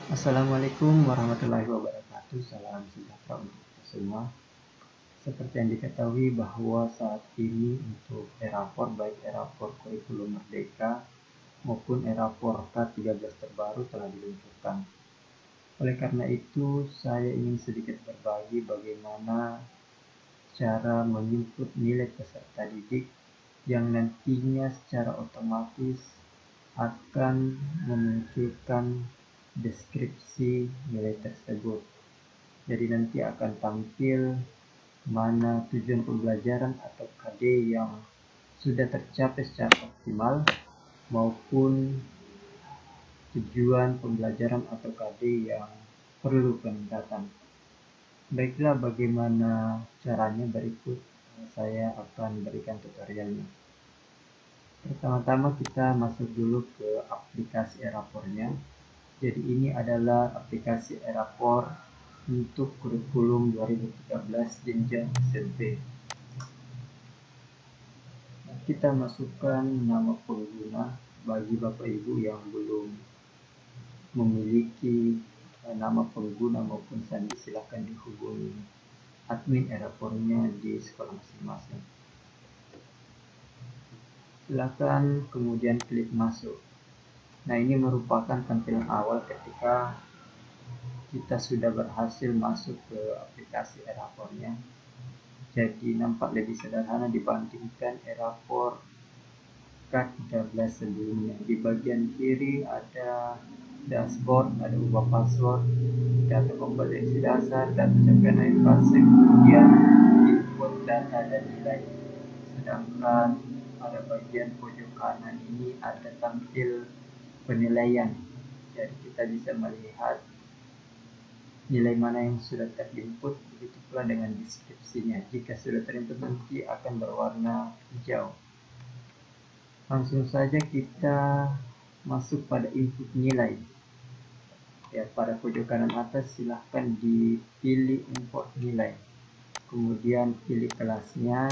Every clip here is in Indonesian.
Assalamualaikum warahmatullahi wabarakatuh. Salam sejahtera untuk kita semua. Seperti yang diketahui bahwa saat ini untuk e-rapor, baik e-rapor kurikulum Merdeka maupun e-rapor K13 terbaru telah diluncurkan. Oleh karena itu, saya ingin sedikit berbagi bagaimana cara menginput nilai peserta didik yang nantinya secara otomatis akan memunculkan deskripsi nilai tersebut. Jadi nanti akan tampil mana tujuan pembelajaran atau KD yang sudah tercapai secara optimal maupun tujuan pembelajaran atau KD yang perlu peningkatan. Baiklah, bagaimana caranya berikut saya akan berikan tutorialnya. Pertama-tama kita masuk dulu ke aplikasi e-rapornya. Jadi ini adalah aplikasi e-rapor untuk kurikulum 2013 jenjang SMP. Kita masukkan nama pengguna bagi Bapak Ibu yang belum memiliki nama pengguna maupun sandi, silakan dihubungi admin e-rapornya di sekolah masing-masing. Silakan kemudian klik masuk. Nah, ini merupakan tampilan awal ketika kita sudah berhasil masuk ke aplikasi e-rapornya. Jadi nampak lebih sederhana dibandingkan e-rapor K13 sebelumnya. Di bagian kiri ada dashboard, ada ubah password, data kompetensi dasar, data capaian akhir fase, kemudian input data dan nilai. Sedangkan pada bagian pojok kanan ini ada tampil penilaian. Jadi kita bisa melihat nilai mana yang sudah terinput, begitu pula dengan deskripsinya. Jika sudah terinput nanti akan berwarna hijau. Langsung saja kita masuk pada input nilai. Ya, pada pojok kanan atas silahkan dipilih import nilai. Kemudian pilih kelasnya,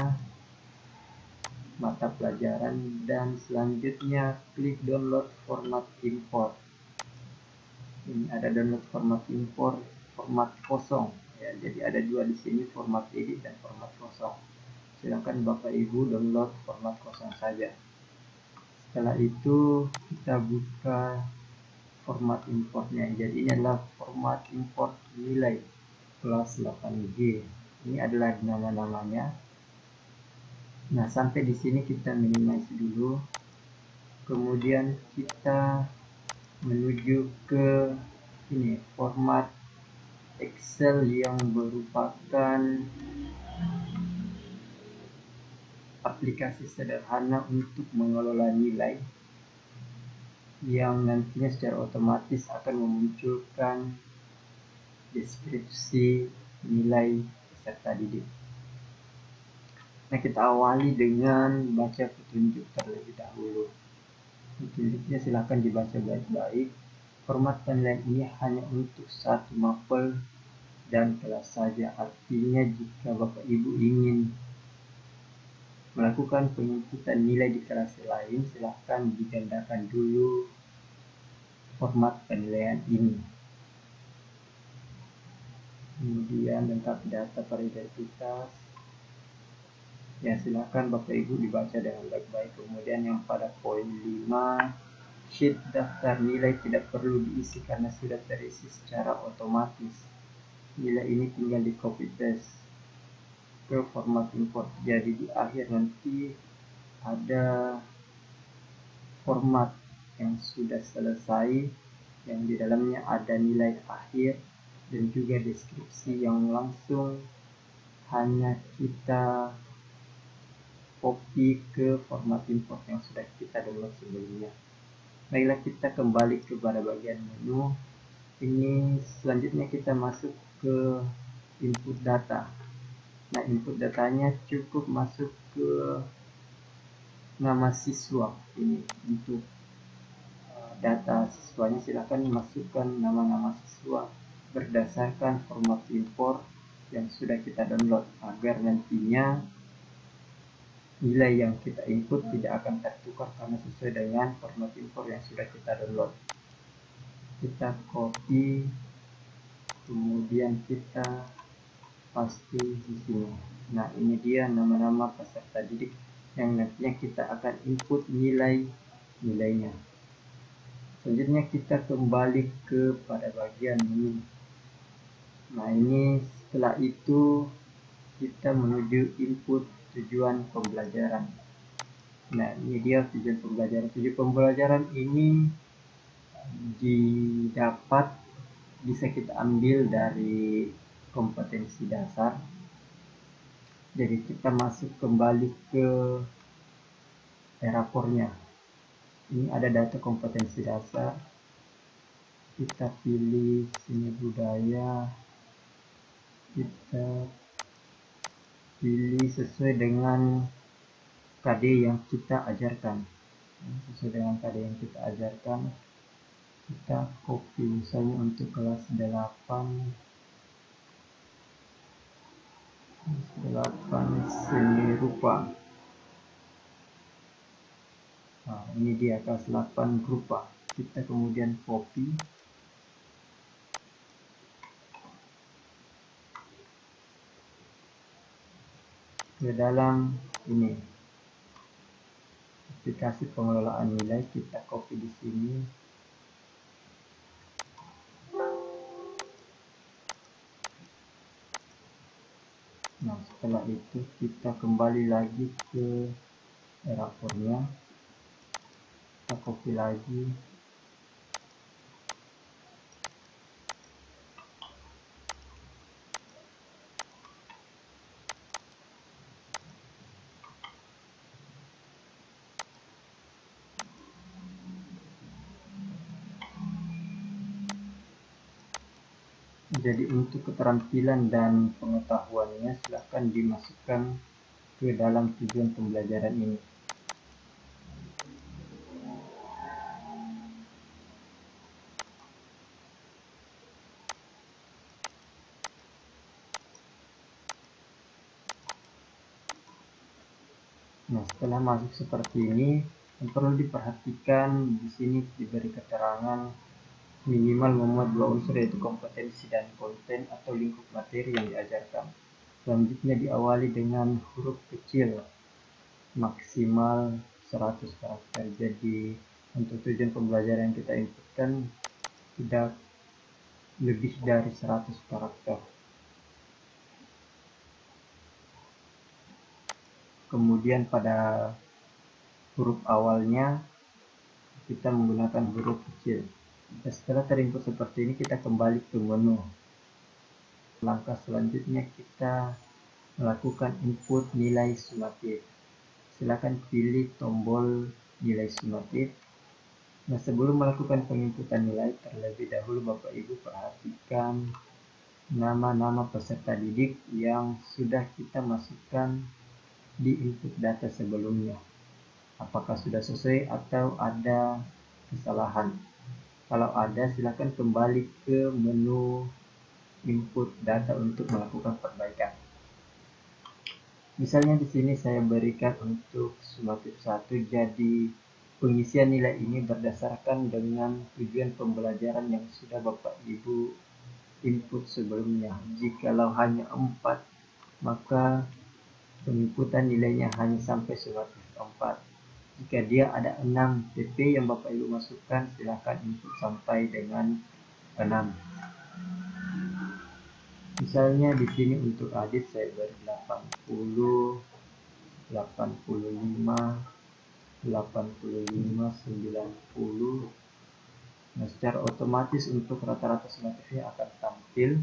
mata pelajaran, dan selanjutnya klik download format import. Ini ada download format import format kosong ya, jadi ada dua di sini, format edit dan format kosong. Silakan Bapak Ibu download format kosong saja. Setelah itu kita buka format importnya. Jadi ini adalah format import nilai kelas 8G. Ini adalah nama-namanya. Nah, sampai di sini kita minimize dulu. Kemudian kita menuju ke ini format Excel yang merupakan aplikasi sederhana untuk mengelola nilai yang nantinya secara otomatis akan memunculkan deskripsi nilai peserta didik. Nah, kita awali dengan baca petunjuk terlebih dahulu. Petunjuknya silakan dibaca baik-baik. Format penilaian ini hanya untuk satu mapel dan kelas saja. Artinya jika Bapak Ibu ingin melakukan penginputan nilai di kelas lain, silahkan digandakan dulu format penilaian ini. Kemudian lengkapi data pada identitas. Ya, silahkan Bapak Ibu dibaca dengan baik-baik. Kemudian yang pada poin 5, sheet daftar nilai tidak perlu diisi karena sudah terisi secara otomatis. Nilai ini tinggal di copy paste ke format import. Jadi di akhir nanti ada format yang sudah selesai, yang di dalamnya ada nilai akhir dan juga deskripsi yang langsung hanya kita copy ke format import yang sudah kita download sebelumnya. Baiklah, kita kembali kepada bagian menu. Ini selanjutnya kita masuk ke input data. Nah, input datanya cukup masuk ke nama siswa. Ini untuk data siswanya silakan masukkan nama-nama siswa berdasarkan format import yang sudah kita download agar nantinya nilai yang kita input tidak akan tertukar karena sesuai dengan format import yang sudah kita download. kita copy, kemudian kita paste di sini. Nah, ini dia nama-nama peserta didik yang nantinya kita akan input nilainya. Selanjutnya kita kembali kepada bagian menu. Nah, ini setelah itu kita menuju input tujuan pembelajaran. Nah, ini dia tujuan pembelajaran. Tujuan pembelajaran ini didapat bisa kita ambil dari kompetensi dasar. Jadi kita masuk kembali ke rapornya. Ini ada data kompetensi dasar. Kita pilih seni budaya. Kita pilih sesuai dengan KD yang kita ajarkan. Sesuai dengan KD yang kita ajarkan, kita copy misalnya untuk kelas 8 seni rupa. Nah, ini dia kelas 8 rupa. Kita kemudian copy ke dalam ini aplikasi pengelolaan nilai. Kita copy di sini. Nah, setelah itu kita kembali lagi ke rapornya. Kita copy lagi. Jadi untuk keterampilan dan pengetahuannya silakan dimasukkan ke dalam tujuan pembelajaran ini. Nah, setelah masuk seperti ini, yang perlu diperhatikan di sini diberi keterangan minimal memuat 2 unsur, yaitu kompetensi dan konten atau lingkup materi yang diajarkan. Selanjutnya diawali dengan huruf kecil, maksimal 100 karakter. Jadi untuk tujuan pembelajaran yang kita inputkan tidak lebih dari 100 karakter. Kemudian pada huruf awalnya kita menggunakan huruf kecil. Dan setelah terinput seperti ini, kita kembali ke menu. Langkah selanjutnya kita melakukan input nilai sumatif. Silakan pilih tombol nilai sumatif. Nah, sebelum melakukan penginputan nilai, terlebih dahulu Bapak Ibu perhatikan nama-nama peserta didik yang sudah kita masukkan di input data sebelumnya. Apakah sudah sesuai atau ada kesalahan? Kalau ada, silakan kembali ke menu input data untuk melakukan perbaikan. Misalnya di sini saya berikan untuk sumatif 1, jadi pengisian nilai ini berdasarkan dengan tujuan pembelajaran yang sudah Bapak Ibu input sebelumnya. Jikalau hanya 4, maka penginputan nilainya hanya sampai sumatif 4. Jika dia ada 6 PP yang Bapak Ibu masukkan, silakan input sampai dengan 6. Misalnya di sini untuk Adit saya beri 80, 85, 85, 90. Nah, secara otomatis untuk rata-rata sumatifnya akan tampil.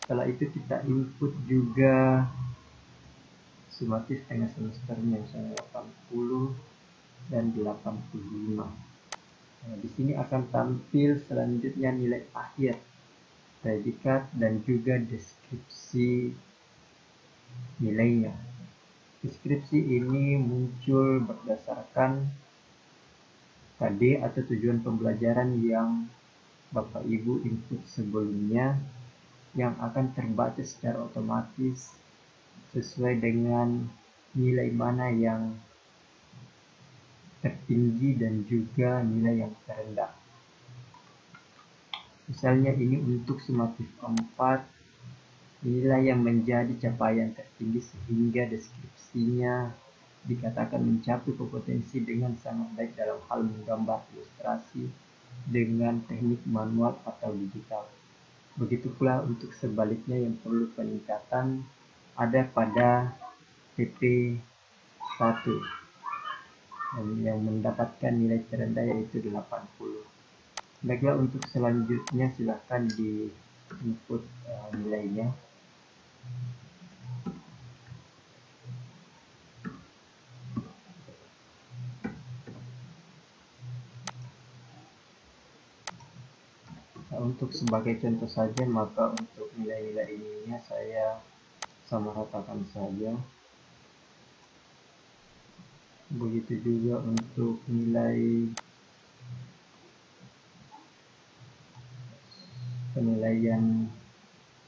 Setelah itu kita input juga sumatif tengah semesternya, misalnya 80 dan 85. Nah, di sini akan tampil selanjutnya nilai akhir, predikat, dan juga deskripsi nilainya. Deskripsi ini muncul berdasarkan KD atau tujuan pembelajaran yang Bapak Ibu input sebelumnya, yang akan terbaca secara otomatis sesuai dengan nilai mana yang tertinggi dan juga nilai yang terendah. Misalnya ini untuk sumatif 4, nilai yang menjadi capaian tertinggi sehingga deskripsinya dikatakan mencapai kompetensi dengan sangat baik dalam hal menggambar ilustrasi dengan teknik manual atau digital. Begitu pula untuk sebaliknya yang perlu peningkatan ada pada TP1 yang mendapatkan nilai terendah yaitu 80. Baiklah, untuk selanjutnya silahkan di input nilainya. Nah, untuk sebagai contoh saja, maka untuk nilai-nilai ininya saya samaratakan saja. Begitu juga untuk nilai penilaian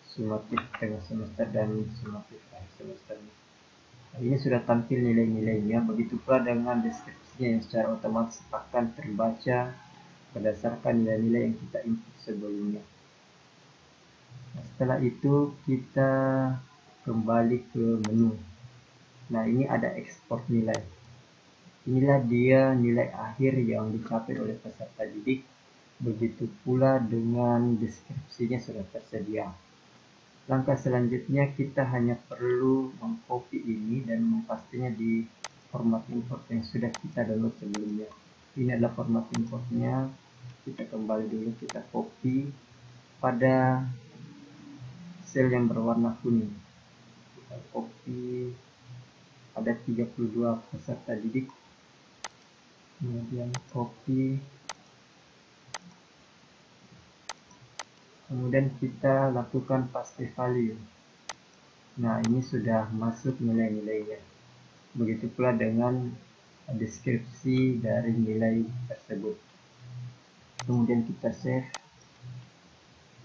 sumatif tengah semester dan sumatif akhir semester. Nah, ini sudah tampil nilai-nilainya. Begitu pula dengan deskripsinya yang secara otomatis akan terbaca berdasarkan nilai-nilai yang kita input sebelumnya. Nah, setelah itu kita kembali ke menu. Nah, ini ada ekspor nilai. Inilah dia nilai akhir yang dicapai oleh peserta didik. Begitu pula dengan deskripsinya sudah tersedia. Langkah selanjutnya kita hanya perlu mengcopy ini dan mempastinya di format import yang sudah kita download sebelumnya. Ini adalah format importnya. Kita kembali dulu, kita copy pada sel yang berwarna kuning. Kita copy, ada 32 peserta didik. Kemudian copy. Kemudian kita lakukan paste value. Nah, ini sudah masuk nilai-nilainya. Begitu pula dengan deskripsi dari nilai tersebut. Kemudian kita save.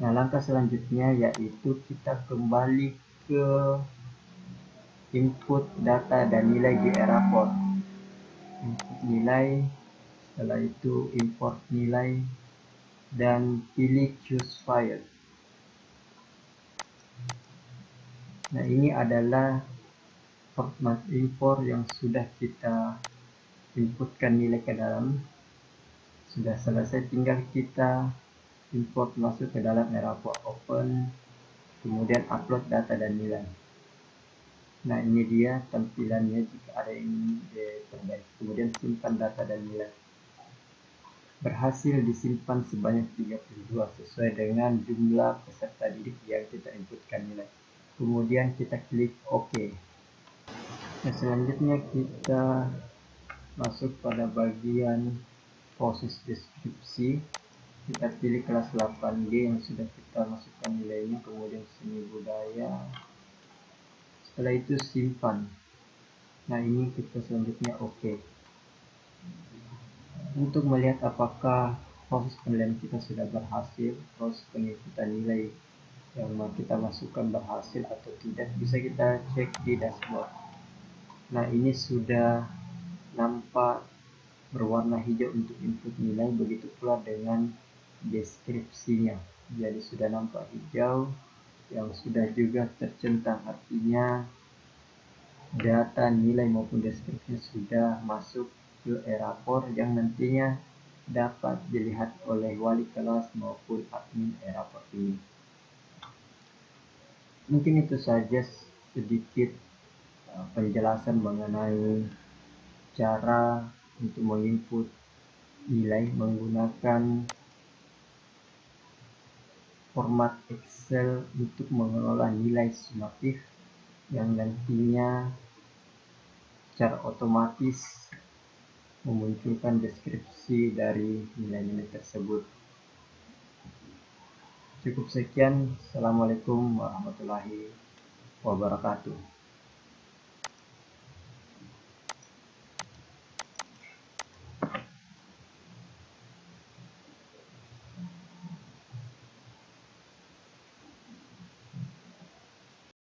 Nah, langkah selanjutnya yaitu kita kembali ke input data dan nilai di Eraport. Input nilai, setelah itu import nilai dan pilih choose file. Nah, ini adalah format import yang sudah kita inputkan nilai ke dalam. Sudah selesai, tinggal kita import masuk ke dalam Eraport, open, kemudian upload data dan nilai. Nah, ini dia tampilannya jika ada yang diperbaiki. Kemudian simpan data dan nilai. Berhasil disimpan sebanyak 32 sesuai dengan jumlah peserta didik yang kita inputkan nilai. Kemudian kita klik OK. Nah, selanjutnya kita masuk pada bagian proses deskripsi. Kita pilih kelas 8G yang sudah kita masukkan nilainya, kemudian seni budaya. Setelah itu simpan. Nah, ini kita selanjutnya OK. Untuk melihat apakah proses penilaian kita sudah berhasil, proses pengikutan nilai yang kita masukkan berhasil atau tidak, bisa kita cek di dashboard. Nah, ini sudah nampak berwarna hijau untuk input nilai, begitu pula dengan deskripsinya. Jadi sudah nampak hijau yang sudah juga tercentang, artinya data nilai maupun deskripsinya sudah masuk ke Eraport yang nantinya dapat dilihat oleh wali kelas maupun admin Eraport ini. Mungkin itu saja sedikit penjelasan mengenai cara untuk menginput nilai menggunakan format Excel untuk mengelola nilai sumatif yang nantinya secara otomatis memunculkan deskripsi dari nilai-nilai tersebut. Cukup sekian. Assalamualaikum warahmatullahi wabarakatuh.